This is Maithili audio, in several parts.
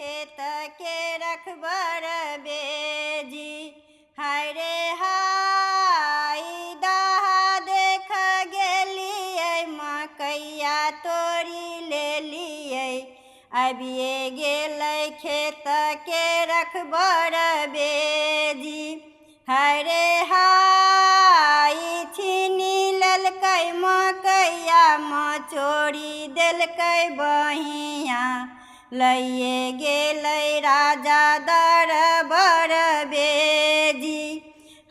खेत के रखबर बेजी। हाय रे हाय दहा देख गेलियै मकैया तोड़ी लेलियै। अबिए गेलै खेत के रखबर बेजी। हाय रे हाय छीनी लेलकै मकैया चोरी देलकै बहिया। लइए गेलै राजा दरबर बेजी।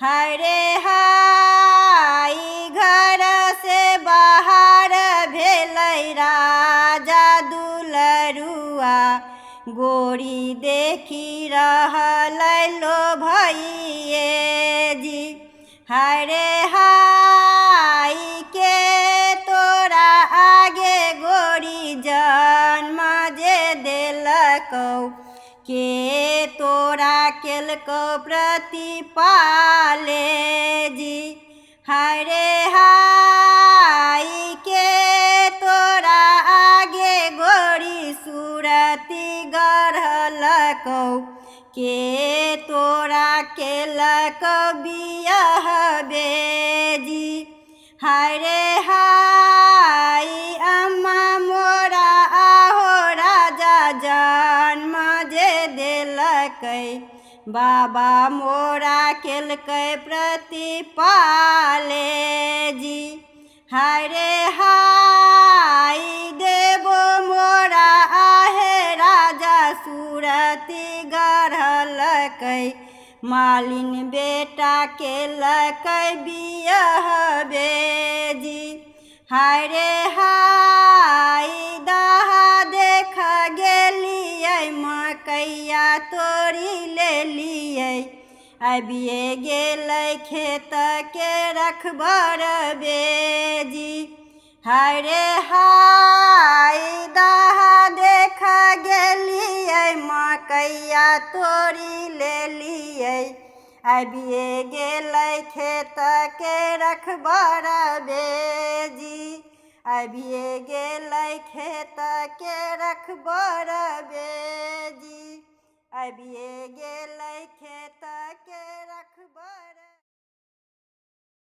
हाय रे हाय घर से बाहर भेलै राजा दुलरुआ। गोरी देखी रहलै लो भइए जी। हाय रे हाय के तोरा आगे गोरी जन्म जे देलकौ। के तोरा केलकौ प्रतिपाले जी। हाय रे हाय के तोरा आगे गोरी सुरती गढ़लकौ। के तोरा केलकौ बियाह बेजी। हाय रे हाय अम्मा मोरा आहो राजा जन्म जे देलकै। बाबा मोरा केलकै प्रतिपाले जी। हाय रे हाय देवो मोरा आहे राजा सुरती गढ़लकै। मालिन बेटा केलकै बियाह बेजी। हाय रे हाय दहा देख गेलियै मकैया तोड़ी लेलियै। अबिए गेलै खेत के रखबर बेजी। हाय रे हाय दहा देख गेलियै मकैया तोड़ी लेलियै। अबिए गेलै खेत के रखबर बेजी। अबिए गेलै खेत के रखबर बेजी। अबिए गेलै